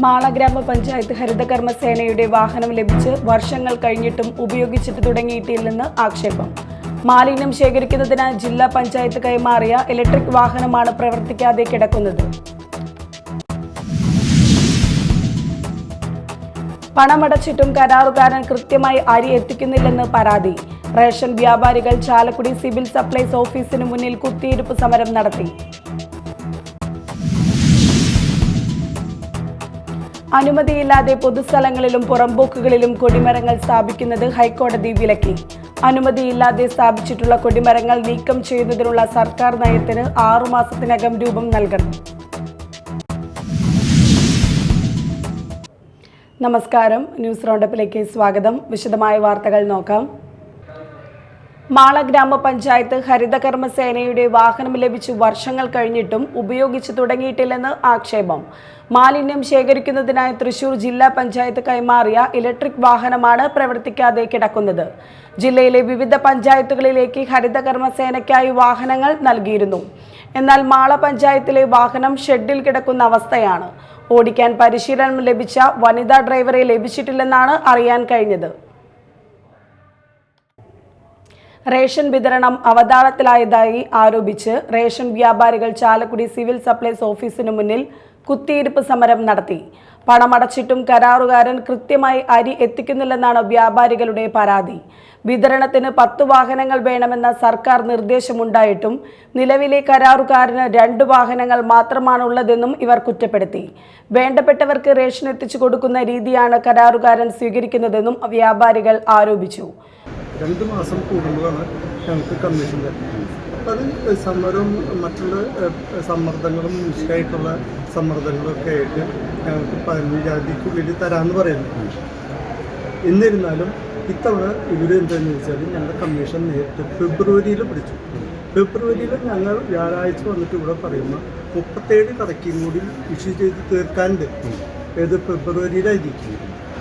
മാള ഗ്രാമപഞ്ചായത്ത് ഹരിതകർമ്മസേനയുടെ വാഹനം ലഭിച്ച് വർഷങ്ങൾ കഴിഞ്ഞിട്ടും ഉപയോഗിച്ചിട്ട് തുടങ്ങിയിട്ടില്ലെന്ന് ആക്ഷേപം. മാലിന്യം ശേഖരിക്കുന്നതിനായി ജില്ലാ പഞ്ചായത്ത് കൈമാറിയ ഇലക്ട്രിക് വാഹനമാണ് പ്രവർത്തിക്കാതെ കിടക്കുന്നത്. പണമടച്ചിട്ടും കരാറുകാരൻ കൃത്യമായി അരി എത്തിക്കുന്നില്ലെന്ന് പരാതി. റേഷൻ വ്യാപാരികൾ ചാലക്കുടി സിവിൽ സപ്ലൈസ് ഓഫീസിന് മുന്നിൽ കുത്തിയിരിപ്പ് സമരം നടത്തി. അനുമതിയില്ലാതെ പൊതുസ്ഥലങ്ങളിലും പുറമ്പോക്കുകളിലും കൊടിമരങ്ങൾ സ്ഥാപിക്കുന്നത് ഹൈക്കോടതി വിലക്കി. അനുമതിയില്ലാതെ സ്ഥാപിച്ചിട്ടുള്ള കൊടിമരങ്ങൾ നീക്കം ചെയ്യുന്നതിനുള്ള സർക്കാർ നയത്തിന് 6 മാസത്തിനകം രൂപം നൽകണം. നമസ്കാരം, ന്യൂസ് റൗണ്ടപ്പിലേക്ക് സ്വാഗതം. വിശദമായ വാർത്തകൾ നോക്കാം. മാള ഗ്രാമപഞ്ചായത്ത് ഹരിതകർമ്മസേനയുടെ വാഹനം ലഭിച്ചു വർഷങ്ങൾ കഴിഞ്ഞിട്ടും ഉപയോഗിച്ചു തുടങ്ങിയിട്ടില്ലെന്ന് ആക്ഷേപം. മാലിന്യം ശേഖരിക്കുന്നതിനായി തൃശൂർ ജില്ലാ പഞ്ചായത്ത് കൈമാറിയ ഇലക്ട്രിക് വാഹനമാണ് പ്രവർത്തിക്കാതെ കിടക്കുന്നത്. ജില്ലയിലെ വിവിധ പഞ്ചായത്തുകളിലേക്ക് ഹരിതകർമ്മസേനയ്ക്കായി വാഹനങ്ങൾ നൽകിയിരുന്നു. എന്നാൽ മാള പഞ്ചായത്തിലെ വാഹനം ഷെഡിൽ കിടക്കുന്ന അവസ്ഥയാണ്. ഓടിക്കാൻ പരിശീലനം ലഭിച്ച വനിതാ ഡ്രൈവറെ ലഭിച്ചിട്ടില്ലെന്നാണ് അറിയാൻ കഴിഞ്ഞത്. റേഷൻ വിതരണം അവതാളത്തിലായതായി ആരോപിച്ച് റേഷൻ വ്യാപാരികൾ ചാലക്കുടി സിവിൽ സപ്ലൈസ് ഓഫീസിന് മുന്നിൽ കുത്തിയിരിപ്പ് സമരം നടത്തി. പണമടച്ചിട്ടും കരാറുകാരൻ കൃത്യമായി അരി എത്തിക്കുന്നില്ലെന്നാണ് വ്യാപാരികളുടെ പരാതി. വിതരണത്തിന് 10 വാഹനങ്ങൾ വേണമെന്ന സർക്കാർ നിർദ്ദേശമുണ്ടായിട്ടും നിലവിലെ കരാറുകാരന് 2 വാഹനങ്ങൾ മാത്രമാണുള്ളതെന്നും ഇവർ കുറ്റപ്പെടുത്തി. വേണ്ടപ്പെട്ടവർക്ക് റേഷൻ എത്തിച്ചു കൊടുക്കുന്ന രീതിയാണ് കരാറുകാരൻ സ്വീകരിക്കുന്നതെന്നും വ്യാപാരികൾ ആരോപിച്ചു. 2 മാസം കൂടുമ്പോഴാണ് ഞങ്ങൾക്ക് കമ്മീഷൻ തരുന്നത്. അത് സമരവും മറ്റുള്ള സമ്മർദ്ദങ്ങളും നിശ്ചയമായിട്ടുള്ള സമ്മർദ്ദങ്ങളൊക്കെ ആയിട്ട് ഞങ്ങൾക്ക് 15 തീയതിക്കുള്ളിൽ തരാമെന്ന് പറയുന്നു. എന്നിരുന്നാലും ഇത്തവണ ഇവരെന്താണെന്ന് വെച്ചാൽ ഞങ്ങളുടെ കമ്മീഷൻ നേരിട്ട് ഫെബ്രുവരിയിൽ പിടിച്ചു. ഫെബ്രുവരിയിൽ ഞങ്ങൾ വ്യാഴാഴ്ച വന്നിട്ട് ഇവിടെ പറയുന്ന 37 കടക്കും കൂടി ഇഷ്യൂ ചെയ്ത് തീർക്കാനുണ്ട്. ഏത് ഫെബ്രുവരിയിലായിരിക്കും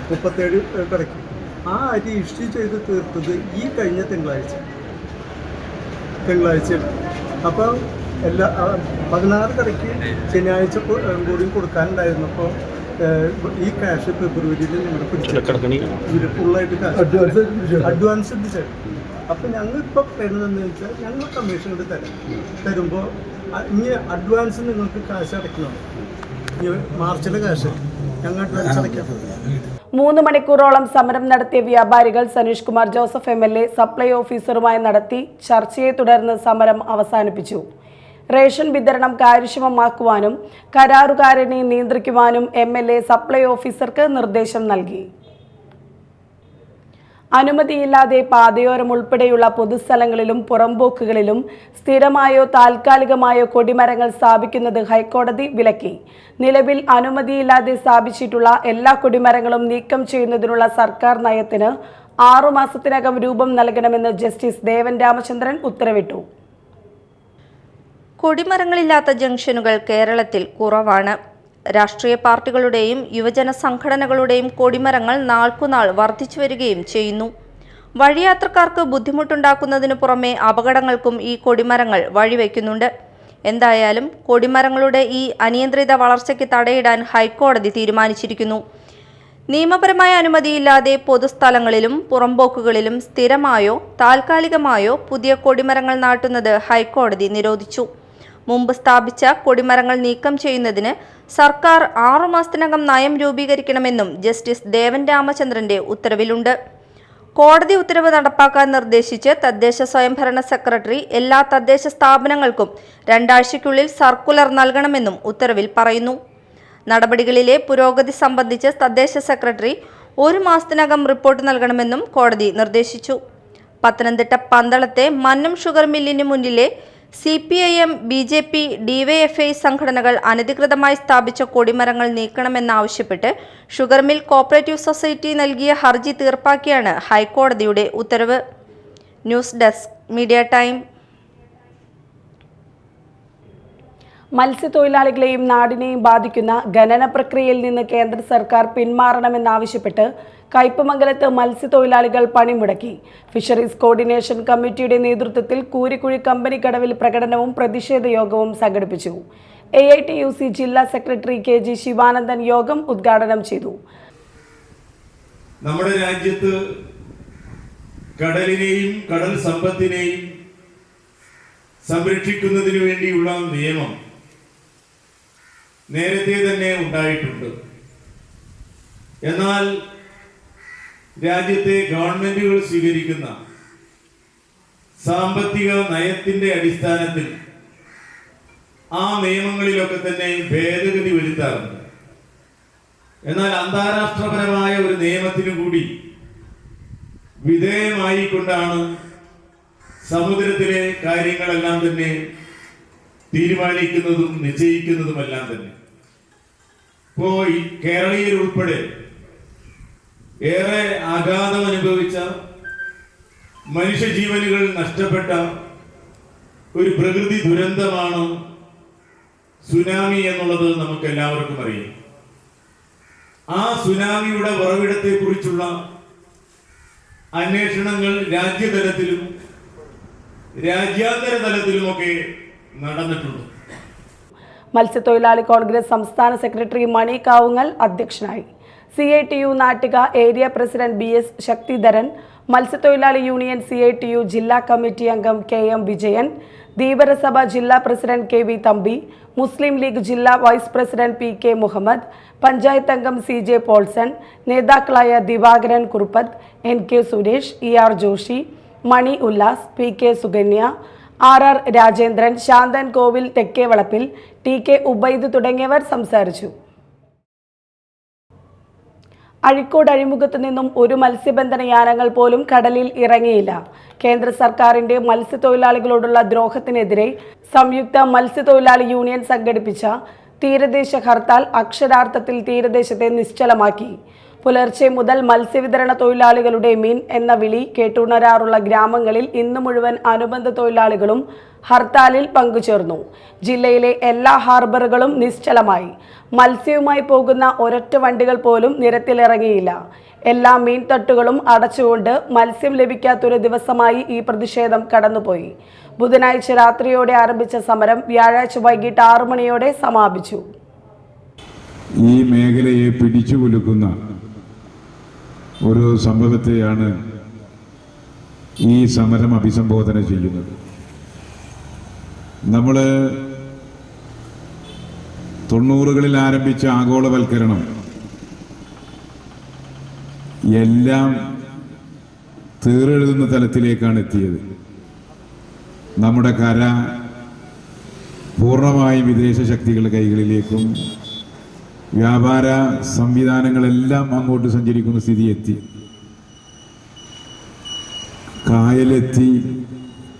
37 കടക്കും. ആ അരി ഇഷ്യൂ ചെയ്ത് തീർത്തത് ഈ കഴിഞ്ഞ തിങ്കളാഴ്ച. അപ്പോൾ 16 കടയ്ക്ക് ശനിയാഴ്ച കൂടി കൊടുക്കാനുണ്ടായിരുന്നപ്പോൾ ഈ ക്യാഷ് ഫെബ്രുവരിയിൽ ഞങ്ങൾ പിടിച്ചു ഫുള്ളായിട്ട് അഡ്വാൻസ് പിടിച്ചു. അപ്പോൾ ഞങ്ങളിപ്പോൾ പറയുന്നതെന്ന് വെച്ചാൽ ഞങ്ങൾ കമ്മീഷൻ തരുമ്പോൾ ഇനി അഡ്വാൻസ് നിങ്ങൾക്ക് കാശ് അടയ്ക്കണം. മാർച്ചിലെ കാശ് ഞങ്ങൾ അഡ്വാൻസ് അടയ്ക്കാം. 3 മണിക്കൂറോളം സമരം നടത്തിയ വ്യാപാരികൾ സനീഷ് കുമാർ ജോസഫ് MLA സപ്ലൈ ഓഫീസറുമായി നടത്തി ചർച്ചയെ തുടർന്ന് സമരം അവസാനിപ്പിച്ചു. റേഷൻ വിതരണം കാര്യക്ഷമമാക്കുവാനും കരാറുകാരനെ നിയന്ത്രിക്കുവാനും MLA സപ്ലൈ ഓഫീസർക്ക് നിർദ്ദേശം നൽകി. അനുമതിയില്ലാതെ പാതയോരം ഉൾപ്പെടെയുള്ള പൊതുസ്ഥലങ്ങളിലും പുറമ്പോക്കുകളിലും സ്ഥിരമായോ താൽക്കാലികമായോ കൊടിമരങ്ങൾ സ്ഥാപിക്കുന്നത് ഹൈക്കോടതി വിലക്കി. നിലവിൽ അനുമതിയില്ലാതെ സ്ഥാപിച്ചിട്ടുള്ള എല്ലാ കൊടിമരങ്ങളും നീക്കം ചെയ്യുന്നതിനുള്ള സർക്കാർ നയത്തിന് 6 മാസത്തിനകം രൂപം നൽകണമെന്ന് ജസ്റ്റിസ് ദേവൻ രാമചന്ദ്രൻ ഉത്തരവിട്ടു. കൊടിമരങ്ങളില്ലാത്ത ജംഗ്ഷനുകൾ കേരളത്തിൽ കുറവാണ്. രാഷ്ട്രീയ പാർട്ടികളുടെയും യുവജന സംഘടനകളുടെയും കൊടിമരങ്ങൾ നാൾക്കുനാൾ വർദ്ധിച്ചു വരികയും ചെയ്യുന്നു. വഴിയാത്രക്കാർക്ക് ബുദ്ധിമുട്ടുണ്ടാക്കുന്നതിനു പുറമെ അപകടങ്ങൾക്കും ഈ കൊടിമരങ്ങൾ വഴിവെക്കുന്നുണ്ട്. എന്തായാലും കൊടിമരങ്ങളുടെ ഈ അനിയന്ത്രിത വളർച്ചയ്ക്ക് തടയിടാൻ ഹൈക്കോടതി തീരുമാനിച്ചിരിക്കുന്നു. നിയമപരമായ അനുമതിയില്ലാതെ പൊതുസ്ഥലങ്ങളിലും പുറമ്പോക്കുകളിലും സ്ഥിരമായോ താൽക്കാലികമായോ പുതിയ കൊടിമരങ്ങൾ നാട്ടുന്നത് ഹൈക്കോടതി നിരോധിച്ചു. മുമ്പ് സ്ഥാപിച്ച കൊടിമരങ്ങൾ നീക്കം ചെയ്യുന്നതിന് സർക്കാർ 6 മാസത്തിനകം നയം രൂപീകരിക്കണമെന്നും ജസ്റ്റിസ് ദേവൻ രാമചന്ദ്രന്റെ ഉത്തരവിലുണ്ട്. കോടതി ഉത്തരവ് നടപ്പാക്കാൻ നിർദ്ദേശിച്ച് തദ്ദേശ സ്വയംഭരണ സെക്രട്ടറി എല്ലാ തദ്ദേശ സ്ഥാപനങ്ങൾക്കും 2 ആഴ്ചയ്ക്കുള്ളിൽ സർക്കുലർ നൽകണമെന്നും ഉത്തരവിൽ പറയുന്നു. നടപടികളിലെ പുരോഗതി സംബന്ധിച്ച് തദ്ദേശ സെക്രട്ടറി 1 മാസത്തിനകം റിപ്പോർട്ട് നൽകണമെന്നും കോടതി നിർദ്ദേശിച്ചു. പത്തനംതിട്ട പന്തളത്തെ മന്നം ഷുഗർ മില്ലിന് മുന്നിലെ CPIM, BJP, DYFI സംഘടനകൾ അനധികൃതമായി സ്ഥാപിച്ച കൊടിമരങ്ങൾ നീക്കണമെന്നാവശ്യപ്പെട്ട് ഷുഗർ മിൽ കോപ്പറേറ്റീവ് സൊസൈറ്റി നൽകിയ ഹർജി തീർപ്പാക്കിയാണ് ഹൈക്കോടതിയുടെ ഉത്തരവ്. News desk, media time. മത്സ്യത്തൊഴിലാളികളെയും നാടിനെയും ബാധിക്കുന്ന ഖനന പ്രക്രിയയിൽ നിന്ന് കേന്ദ്ര സർക്കാർ പിന്മാറണമെന്നാവശ്യപ്പെട്ട് കയ്പമംഗലത്ത് മത്സ്യത്തൊഴിലാളികൾ പണിമുടക്കി. ഫിഷറീസ് കോർഡിനേഷൻ കമ്മിറ്റിയുടെ നേതൃത്വത്തിൽ കൂരിക്കുഴി കമ്പനി കടവിൽ പ്രകടനവും പ്രതിഷേധ യോഗവും സംഘടിപ്പിച്ചു. AITUC ജില്ലാ സെക്രട്ടറി KG ശിവാനന്ദൻ യോഗം ഉദ്ഘാടനം ചെയ്തു. നമ്മുടെ രാജ്യത്ത് കടലിനെയും കടൽ സമ്പത്തിനെയും സംരക്ഷിക്കുന്നതിന് വേണ്ടിയുള്ള നിയമം നേരത്തെ തന്നെ ഉണ്ടായിട്ടുണ്ട്. എന്നാൽ രാജ്യത്തെ ഗവൺമെന്റുകൾ സ്വീകരിക്കുന്ന സാമ്പത്തിക നയത്തിന്റെ അടിസ്ഥാനത്തിൽ ആ നിയമങ്ങളിലൊക്കെ തന്നെ ഭേദഗതി വരുത്താറുണ്ട്. എന്നാൽ അന്താരാഷ്ട്രപരമായ ഒരു നിയമത്തിനു കൂടി വിധേയമായിക്കൊണ്ടാണ് സമുദ്രത്തിലെ കാര്യങ്ങളെല്ലാം തന്നെ തീരുമാനിക്കുന്നതും നിശ്ചയിക്കുന്നതുമെല്ലാം തന്നെ. ഇപ്പോ ഈ കേരളീയർ ഉൾപ്പെടെ ഏറെ ആഘാതം അനുഭവിച്ച, മനുഷ്യജീവനുകൾ നഷ്ടപ്പെട്ട ഒരു പ്രകൃതി ദുരന്തമാണ് സുനാമി എന്നുള്ളത് നമുക്ക് എല്ലാവർക്കും അറിയാം. ആ സുനാമിയുടെ ഉറവിടത്തെ കുറിച്ചുള്ള അന്വേഷണങ്ങൾ രാജ്യതലത്തിലും രാജ്യാന്തര തലത്തിലുമൊക്കെ നടന്നിട്ടുണ്ട്. മത്സ്യത്തൊഴിലാളി കോൺഗ്രസ് സംസ്ഥാന സെക്രട്ടറി മണി കാവുങ്ങൽ അധ്യക്ഷനായി. CITU Nattika area president BS Sakthidharan, മത്സ്യത്തൊഴിലാളി യൂണിയൻ CITU ജില്ലാ കമ്മിറ്റി അംഗം KM വിജയൻ, ധീവരസഭ ജില്ലാ പ്രസിഡന്റ് KV തമ്പി, മുസ്ലിം ലീഗ് ജില്ലാ vice president PK Muhammad, panchayat അംഗം CJ പോൾസൺ, നേതാക്കളായ ദിവാകരൻ കുറുപ്പത്ത്, NK സുരേഷ്, ER ജോഷി, മണി ഉല്ലാസ്, PK സുകന്യ, RR രാജേന്ദ്രൻ, ശാന്തൻ കോവിൽ തെക്കേവളപ്പിൽ, TK ഉബൈദ് തുടങ്ങിയവർ സംസാരിച്ചു. അഴീക്കോട് അഴിമുഖത്ത് നിന്നും ഒരു മത്സ്യബന്ധന യാനങ്ങൾ പോലും കടലിൽ ഇറങ്ങിയില്ല. കേന്ദ്ര സർക്കാരിന്റെ മത്സ്യത്തൊഴിലാളികളോടുള്ള ദ്രോഹത്തിനെതിരെ സംയുക്ത മത്സ്യത്തൊഴിലാളി യൂണിയൻ സംഘടിപ്പിച്ച തീരദേശ ഹർത്താൽ അക്ഷരാർത്ഥത്തിൽ തീരദേശത്തെ നിശ്ചലമാക്കി. പുലർച്ചെ മുതൽ മത്സ്യവിതരണ തൊഴിലാളികളുടെ മീൻ എന്ന വിളി കേട്ടുണരാറുള്ള ഗ്രാമങ്ങളിൽ ഇന്നു മുഴുവൻ അനുബന്ധ തൊഴിലാളികളും ഹർത്താലിൽ പങ്കുചേർന്നു. ജില്ലയിലെ എല്ലാ ഹാർബറുകളും നിശ്ചലമായി. മത്സ്യവുമായി പോകുന്ന ഒരൊറ്റ വണ്ടികൾ പോലും നിരത്തിലിറങ്ങിയില്ല. എല്ലാ മീൻ തട്ടുകളും അടച്ചുകൊണ്ട് മത്സ്യം ലഭിക്കാത്തൊരു ദിവസമായി ഈ പ്രതിഷേധം കടന്നുപോയി. ബുധനാഴ്ച രാത്രിയോടെ ആരംഭിച്ച സമരം വ്യാഴാഴ്ച വൈകിട്ട് 6 മണിയോടെ സമാപിച്ചു. ഈ മേഖലയെ പിടിച്ചുകുലുക്കുന്ന ഒരു സംഭവത്തെയാണ് ഈ സമരം അഭിസംബോധന ചെയ്യുന്നത്. നമ്മൾ 90കളിൽ ആരംഭിച്ച ആഗോളവൽക്കരണം എല്ലാം തീരെഴുതുന്ന തലത്തിലേക്കാണ് എത്തിയത്. നമ്മുടെ കര പൂർണ്ണമായും വിദേശ ശക്തികളുടെ കൈകളിലേക്കും വ്യാപാര സംവിധാനങ്ങളെല്ലാം അങ്ങോട്ട് സഞ്ചരിക്കുന്ന സ്ഥിതി എത്തി. കായലെത്തി,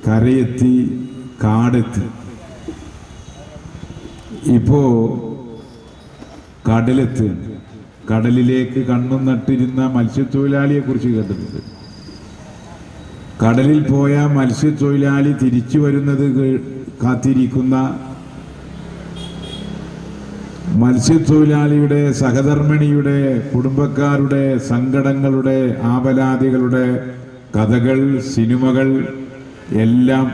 കരയെത്തി, കാടെത്തി. ഇപ്പോ കടലെത്തി. കടലിലേക്ക് കണ്ണും നട്ടിരുന്ന മത്സ്യത്തൊഴിലാളിയെ കുറിച്ച് കേട്ടിട്ടുണ്ട്. കടലിൽ പോയ മത്സ്യത്തൊഴിലാളി തിരിച്ചു വരുന്നത് കാത്തിരിക്കുന്ന മത്സ്യത്തൊഴിലാളിയുടെ സഹധർമ്മിണിയുടെ കുടുംബക്കാരുടെ സങ്കടങ്ങളുടെ ആപലാതികളുടെ കഥകൾ, സിനിമകൾ എല്ലാം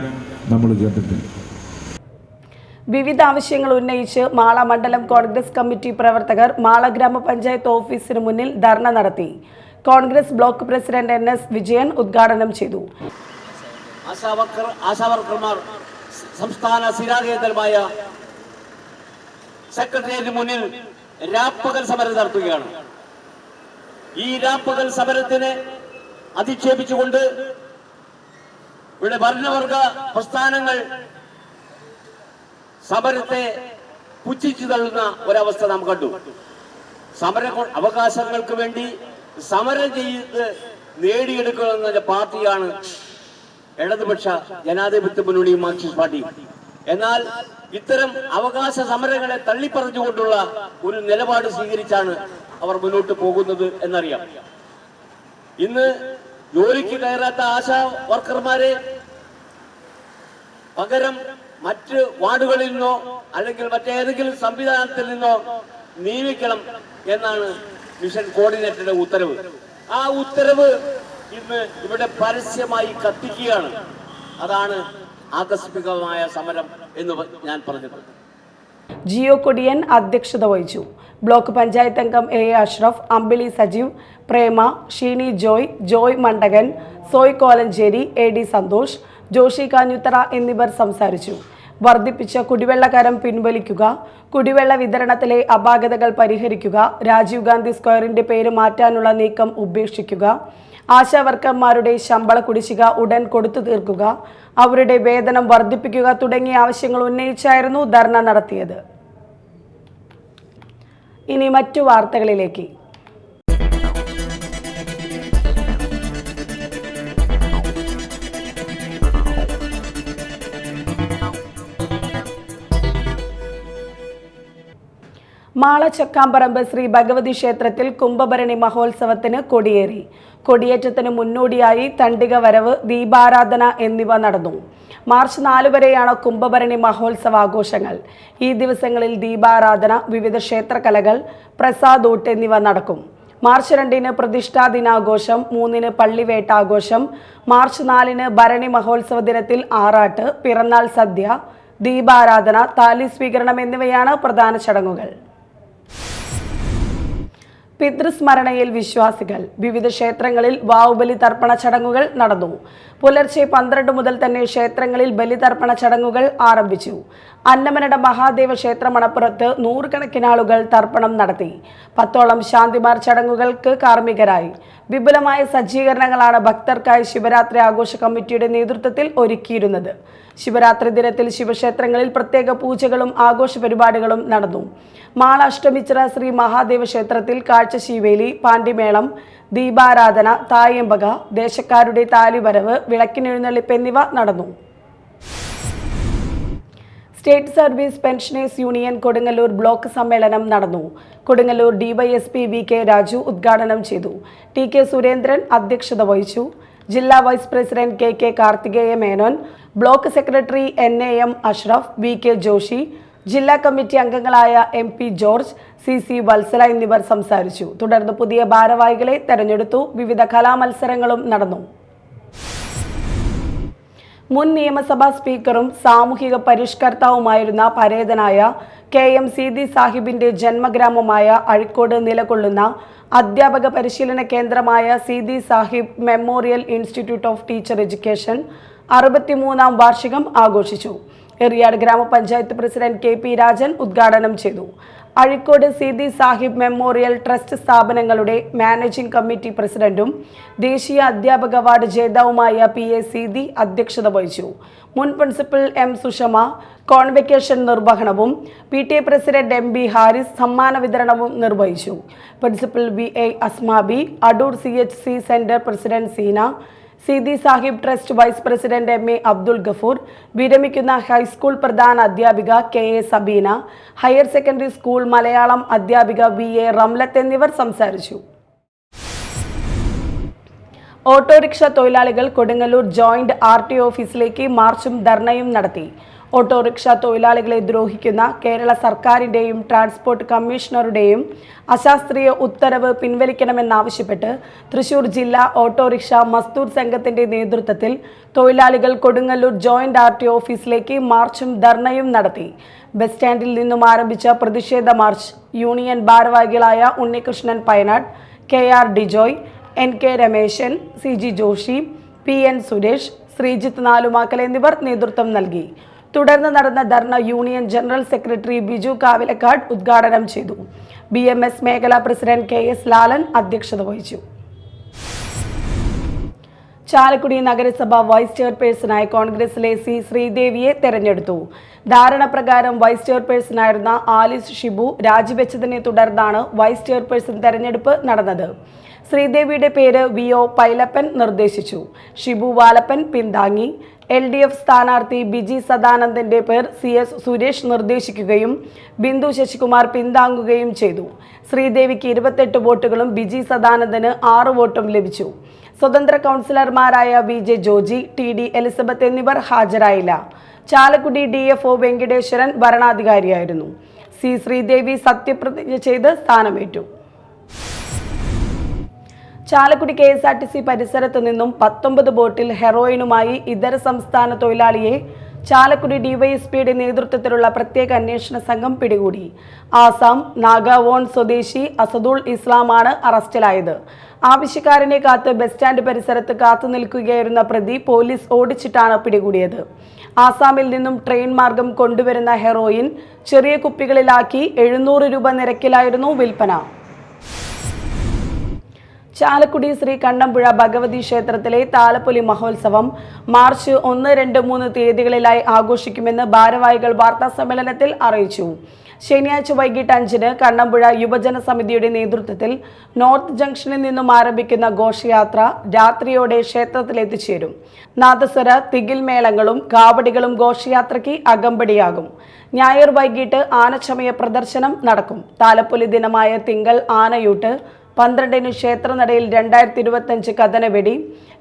നമ്മൾ കേട്ടിട്ടുണ്ട്. വിവിധ ആവശ്യങ്ങൾ ഉന്നയിച്ച് മാള മണ്ഡലം കോൺഗ്രസ് കമ്മിറ്റി പ്രവർത്തകർ മാള ഗ്രാമപഞ്ചായത്ത് ഓഫീസിന് മുന്നിൽ ധർണ നടത്തി. Congress block president NS Vijayan ഉദ്ഘാടനം ചെയ്തു. ആശാവർക്കർമാർ സംസ്ഥാന സ്ഥിരാകേന്ദ്രമായ സെക്രട്ടേറിയറ്റിന് മുന്നിൽ രാപ്പകൽ സമരം നടത്തുകയാണ്. ഈ രാപ്പകൽ സമരത്തിനെ അധിക്ഷേപിച്ചുകൊണ്ട് ഇവിടെ ഭരണവർഗ പ്രസ്ഥാനങ്ങൾ സമരത്തെ പുച്ഛിച്ചു തള്ളുന്ന ഒരവസ്ഥ നാം കണ്ടു. സമര അവകാശങ്ങൾക്ക് വേണ്ടി സമരം ചെയ്ത് നേടിയെടുക്കുന്ന പാർട്ടിയാണ് ഇടതുപക്ഷ ജനാധിപത്യ മുന്നണി മാർക്സിസ്റ്റ് പാർട്ടി. എന്നാൽ ഇത്തരം അവകാശ സമരങ്ങളെ തള്ളിപ്പറഞ്ഞുകൊണ്ടുള്ള ഒരു നിലപാട് സ്വീകരിച്ചാണ് അവർ മുന്നോട്ട് പോകുന്നത് എന്നറിയാം. ഇന്ന് ജോലിക്ക് കയറാത്ത ആശാ വർക്കർമാരെ പകരം മറ്റ് വാർഡുകളിൽ നിന്നോ അല്ലെങ്കിൽ മറ്റേതെങ്കിലും സംവിധാനത്തിൽ നിന്നോ നിയമിക്കണം എന്നാണ് മിഷൻ കോർഡിനേറ്ററുടെ ഉത്തരവ്. ആ ഉത്തരവ് ഇന്ന് ഇവിടെ പരസ്യമായി കത്തിക്കുകയാണ്. അതാണ് ആകസ്മികമായ സമരം എന്ന് ഞാൻ പറഞ്ഞത്. ജിയോ കൊടിയൻ അധ്യക്ഷത വഹിച്ചു. ബ്ലോക്ക് പഞ്ചായത്ത് അംഗം A Ashraf, Ambili Sajeev, Prema, Sheeni Joy, Joy Mandakan, Soy Kolenchery, A D Santhosh, Joshi Kanjuthara എന്നിവർ സംസാരിച്ചു. വർദ്ധിപ്പിച്ച കുടിവെള്ള കരം പിൻവലിക്കുക, കുടിവെള്ള വിതരണത്തിലെ അപാകതകൾ പരിഹരിക്കുക, രാജീവ് ഗാന്ധി സ്ക്വയറിന്റെ പേര് മാറ്റാനുള്ള നീക്കം ഉപേക്ഷിക്കുക, ആശാവർക്കർമാരുടെ ശമ്പള കുടിശ്ശിക ഉടൻ കൊടുത്തു തീർക്കുക, അവരുടെ വേതനം വർദ്ധിപ്പിക്കുക തുടങ്ങിയ ആവശ്യങ്ങൾ ഉന്നയിച്ചായിരുന്നു ധർണ നടത്തിയത്. ഇനി മറ്റു വാർത്തകളിലേക്ക്. മാള ചക്കാമ്പറമ്പ് ശ്രീ ഭഗവതി ക്ഷേത്രത്തിൽ കുംഭഭരണി മഹോത്സവത്തിന് കൊടിയേറി. കൊടിയേറ്റത്തിന് മുന്നോടിയായി തണ്ടിക വരവ്, ദീപാരാധന എന്നിവ നടന്നു. മാർച്ച് 4 വരെയാണ് കുംഭഭരണി മഹോത്സവാഘോഷങ്ങൾ. ഈ ദിവസങ്ങളിൽ ദീപാരാധന, വിവിധ ക്ഷേത്രകലകൾ, പ്രസാദൂട്ട് എന്നിവ നടക്കും. മാർച്ച് 2-ന് പ്രതിഷ്ഠാ ദിനാഘോഷം, 3-ന് പള്ളിവേട്ടാഘോഷം, മാർച്ച് 4-ന് ഭരണി മഹോത്സവ ദിനത്തിൽ ആറാട്ട്, പിറന്നാൾ സദ്യ, ദീപാരാധന, താലി സ്വീകരണം എന്നിവയാണ് പ്രധാന ചടങ്ങുകൾ. പിതൃസ്മരണയിൽ വിശ്വാസികൾ. വിവിധ ക്ഷേത്രങ്ങളിൽ വാവുബലി തർപ്പണ ചടങ്ങുകൾ നടന്നു. പുലർച്ചെ 12 മുതൽ തന്നെ ക്ഷേത്രങ്ങളിൽ ബലിതർപ്പണ ചടങ്ങുകൾ ആരംഭിച്ചു. അന്നമനട മഹാദേവ ക്ഷേത്ര മണപ്പുറത്ത് 100 കണക്കിന് ആളുകൾ തർപ്പണം നടത്തി. 10ഓളം ശാന്തിമാർ ചടങ്ങുകൾക്ക് കാർമ്മികരായി. വിപുലമായ സജ്ജീകരണങ്ങളാണ് ഭക്തർക്കായി ശിവരാത്രി ആഘോഷ കമ്മിറ്റിയുടെ നേതൃത്വത്തിൽ ഒരുക്കിയിരുന്നത്. ശിവരാത്രി ദിനത്തിൽ ശിവക്ഷേത്രങ്ങളിൽ പ്രത്യേക പൂജകളും ആഘോഷ പരിപാടികളും നടന്നു. മാള അഷ്ടമിച്ചിറ ശ്രീ മഹാദേവ ക്ഷേത്രത്തിൽ കാഴ്ചശീവേലി, പാണ്ടിമേളം, ദീപാരാധന, തായമ്പക, ദേശക്കാരുടെ താലിവരവ്, വിളക്കിനെഴുന്നള്ളിപ്പ് എന്നിവ നടന്നു. State service pensioners union Kodungallur block സമ്മേളനം നടന്നു. Kodungallur DYSP V K Raju ഉദ്ഘാടനം ചെയ്തു. ടി കെ സുരേന്ദ്രൻ അധ്യക്ഷത വഹിച്ചു. ജില്ലാ vice president K K Karthikeya Menon, block secretary NAM Ashraf, V K Joshi, ജില്ലാ കമ്മിറ്റി അംഗങ്ങളായ MP ജോർജ്, CC വത്സല എന്നിവർ സംസാരിച്ചു. തുടർന്ന് പുതിയ ഭാരവാഹികളെ തെരഞ്ഞെടുത്തു. വിവിധ കലാമത്സരങ്ങളും നടന്നു. മുൻ നിയമസഭാ സ്പീക്കറും സാമൂഹിക പരിഷ്കർത്താവുമായിരുന്ന പരേതനായ KM സീതി സാഹിബിന്റെ ജന്മഗ്രാമമായ അഴിക്കോട് നിലകൊള്ളുന്ന അധ്യാപക പരിശീലന കേന്ദ്രമായ Seethi Sahib memorial institute of teacher education 63ാം വാർഷികം ആഘോഷിച്ചു. എറിയാട് ഗ്രാമപഞ്ചായത്ത് പ്രസിഡന്റ് KP രാജൻ ഉദ്ഘാടനം ചെയ്തു. അഴിക്കോട് സീതി സാഹിബ് മെമ്മോറിയൽ ട്രസ്റ്റ് സ്ഥാപനങ്ങളുടെ മാനേജിംഗ് കമ്മിറ്റി പ്രസിഡന്റും ദേശീയ അധ്യാപക അവാർഡ് ജേതാവുമായ PA സീതി അധ്യക്ഷത വഹിച്ചു. മുൻ പ്രിൻസിപ്പൽ M സുഷമ കോൺവെക്കേഷൻ നിർവഹണവും PTA പ്രസിഡന്റ് MB ഹാരിസ് സമ്മാന വിതരണവും നിർവഹിച്ചു. Principal VA Asmabi, Adoor CHC centre president Seena, Seethi Sahib trust vice president MA Abdul Gafoor, വിരമിക്കുന്ന ഹൈസ്കൂൾ പ്രധാന അധ്യാപിക KA Sabeena, higher secondary school Malayalam അധ്യാപിക VA റംലത്ത് എന്നിവർ സംസാരിച്ചു. ഓട്ടോറിക്ഷ തൊഴിലാളികൾ കൊടുങ്ങല്ലൂർ ജോയിന്റ് RTO ഓഫീസിലേക്ക് മാർച്ചും ധർണയും നടത്തി. ഓട്ടോറിക്ഷ തൊഴിലാളികളെ ദ്രോഹിക്കുന്ന കേരള സർക്കാരിൻ്റെയും ട്രാൻസ്പോർട്ട് കമ്മീഷണറുടെയും അശാസ്ത്രീയ ഉത്തരവ് പിൻവലിക്കണമെന്നാവശ്യപ്പെട്ട് തൃശൂർ ജില്ലാ ഓട്ടോറിക്ഷ മസ്ദൂർ സംഘത്തിന്റെ നേതൃത്വത്തിൽ തൊഴിലാളികൾ കൊടുങ്ങല്ലൂർ ജോയിന്റ് RTO ഓഫീസിലേക്ക് മാർച്ചും ധർണയും നടത്തി. ബസ് സ്റ്റാൻഡിൽ നിന്നും ആരംഭിച്ച പ്രതിഷേധ മാർച്ച് യൂണിയൻ ഭാരവാഹികളായ Unnikrishnan Payanad, KR ഡിജോയ്, NK Rameshan, CG Joshi, PN Suresh, Sreejith Nalumakkal എന്നിവർ നേതൃത്വം നൽകി. തുടർന്ന് നടന്ന ധർണ union general secretary Biju Kavilakkad ഉദ്ഘാടനം ചെയ്തു. BMS മേഖലാ പ്രസിഡന്റ് KS ലാലൻ അധ്യക്ഷത വഹിച്ചു. ചാലക്കുടി നഗരസഭ വൈസ് ചെയർപേഴ്സണായി കോൺഗ്രസിലെ C ശ്രീദേവിയെ തെരഞ്ഞെടുത്തു. ധാരണ പ്രകാരം വൈസ് ചെയർപേഴ്സണായിരുന്ന ആലിസ് ഷിബു രാജിവെച്ചതിനെ തുടർന്നാണ് വൈസ് ചെയർപേഴ്സൺ തെരഞ്ഞെടുപ്പ് നടന്നത്. ശ്രീദേവിയുടെ പേര് VO പൈലപ്പൻ നിർദ്ദേശിച്ചു. ഷിബു വാലപ്പൻ പിന്താങ്ങി. LDF സ്ഥാനാർത്ഥി ബിജി സദാനന്ദന്റെ പേർ CS സുരേഷ് നിർദ്ദേശിക്കുകയും ബിന്ദു ശശികുമാർ പിന്താങ്ങുകയും ചെയ്തു. ശ്രീദേവിക്ക് 28 വോട്ടുകളും ബിജി സദാനന്ദന് 6 വോട്ടും ലഭിച്ചു. സ്വതന്ത്ര കൗൺസിലർമാരായ VJ ജോജി, TD എലിസബത്ത് എന്നിവർ ഹാജരായില്ല. ചാലക്കുടി DFO വെങ്കിടേശ്വരൻ ഭരണാധികാരിയായിരുന്നു. C ശ്രീദേവി സത്യപ്രതിജ്ഞ ചെയ്ത് സ്ഥാനമേറ്റു. ചാലക്കുടി KSRTC പരിസരത്തു നിന്നും 19 ബോട്ടിൽ ഹെറോയിനുമായി ഇതര സംസ്ഥാന തൊഴിലാളിയെ ചാലക്കുടി ഡിവൈഎസ്പിയുടെ നേതൃത്വത്തിലുള്ള പ്രത്യേക അന്വേഷണ സംഘം പിടികൂടി. ആസാം നാഗാവോൺ സ്വദേശി അസദുൾ ഇസ്ലാമാണ് അറസ്റ്റിലായത്. ആവശ്യക്കാരനെ കാത്ത് ബസ് സ്റ്റാൻഡ് പരിസരത്ത് കാത്തുനിൽക്കുകയായിരുന്ന പ്രതി പോലീസ് ഓടിച്ചിട്ടാണ് പിടികൂടിയത്. ആസാമിൽ നിന്നും ട്രെയിൻ മാർഗം കൊണ്ടുവരുന്ന ഹെറോയിൻ ചെറിയ കുപ്പികളിലാക്കി 700 രൂപ നിരക്കിലായിരുന്നു വിൽപ്പന. ചാലക്കുടി ശ്രീ കണ്ണമ്പുഴ ഭഗവതി ക്ഷേത്രത്തിലെ താലപ്പൊലി മഹോത്സവം മാർച്ച് 1, 2, 3 തീയതികളിലായി ആഘോഷിക്കുമെന്ന് ഭാരവാഹികൾ വാർത്താസമ്മേളനത്തിൽ അറിയിച്ചു. ശനിയാഴ്ച വൈകിട്ട് 5-ന് കണ്ണമ്പുഴ യുവജന സമിതിയുടെ നേതൃത്വത്തിൽ നോർത്ത് ജംഗ്ഷനിൽ നിന്നും ആരംഭിക്കുന്ന ഘോഷയാത്ര രാത്രിയോടെ ക്ഷേത്രത്തിൽ എത്തിച്ചേരും. നാദസ്വര തികിൽ മേളങ്ങളും കാവടികളും ഘോഷയാത്രയ്ക്ക് അകമ്പടിയാകും. ഞായർ വൈകിട്ട് ആനച്ചമയ പ്രദർശനം നടക്കും. താലപ്പൊലി ദിനമായ തിങ്കൾ ആനയൂട്ട്, 12-ന് ക്ഷേത്രനടയിൽ 2025 കഥനവെടി,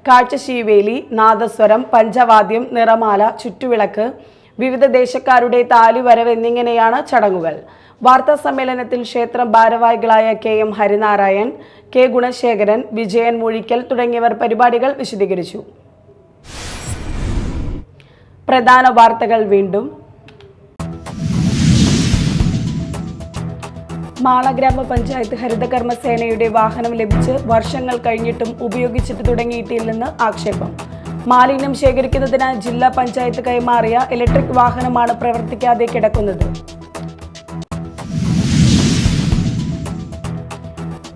കാഴ്ചശീവേലി, നാദസ്വരം, പഞ്ചവാദ്യം, നിറമാല, ചുറ്റുവിളക്ക്, വിവിധ ദേശക്കാരുടെ താലിവരവ് എന്നിങ്ങനെയാണ് ചടങ്ങുകൾ. വാർത്താ സമ്മേളനത്തിൽ ക്ഷേത്രം ഭാരവാഹികളായ KM ഹരിനാരായൺ, K ഗുണശേഖരൻ, വിജയൻ മൂഴിക്കൽ തുടങ്ങിയവർ പരിപാടികൾ വിശദീകരിച്ചു. പ്രധാന വാർത്തകൾ വീണ്ടും. മാള ഗ്രാമപഞ്ചായത്ത് ഹരിതകർമ്മസേനയുടെ വാഹനം ലഭിച്ച് വർഷങ്ങൾ കഴിഞ്ഞിട്ടും ഉപയോഗിച്ചിട്ട് തുടങ്ങിയിട്ടില്ലെന്ന് ആക്ഷേപം. മാലിന്യം ശേഖരിക്കുന്നതിന് ജില്ലാ പഞ്ചായത്ത് കൈമാറിയ ഇലക്ട്രിക് വാഹനമാണ് പ്രവർത്തിക്കാതെ കിടക്കുന്നത്.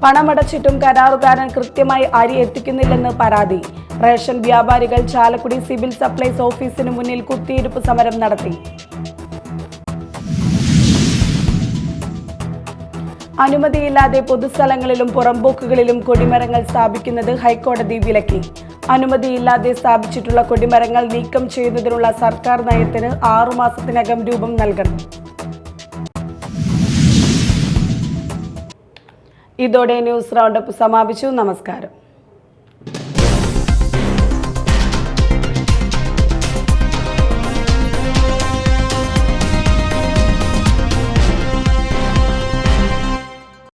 പണമടച്ചിട്ടും കരാറുകാരൻ കൃത്യമായി അരി എത്തിക്കുന്നില്ലെന്ന് പരാതി. റേഷൻ വ്യാപാരികൾ ചാലക്കുടി സിവിൽ സപ്ലൈസ് ഓഫീസിന് മുന്നിൽ കുത്തിയിരിപ്പ് സമരം നടത്തി. അനുമതിയില്ലാതെ പൊതുസ്ഥലങ്ങളിലും പുറമ്പോക്കുകളിലും കൊടിമരങ്ങൾ സ്ഥാപിക്കുന്നത് ഹൈക്കോടതി വിലക്കി. അനുമതിയില്ലാതെ സ്ഥാപിച്ചിട്ടുള്ള കൊടിമരങ്ങൾ നീക്കം ചെയ്യുന്നതിനുള്ള സർക്കാർ നയത്തിന് 6 മാസത്തിനകം രൂപം നൽകണം. ഇതോടെ ന്യൂസ് റൗണ്ടപ്പ് സമാപിച്ചു. നമസ്കാരം.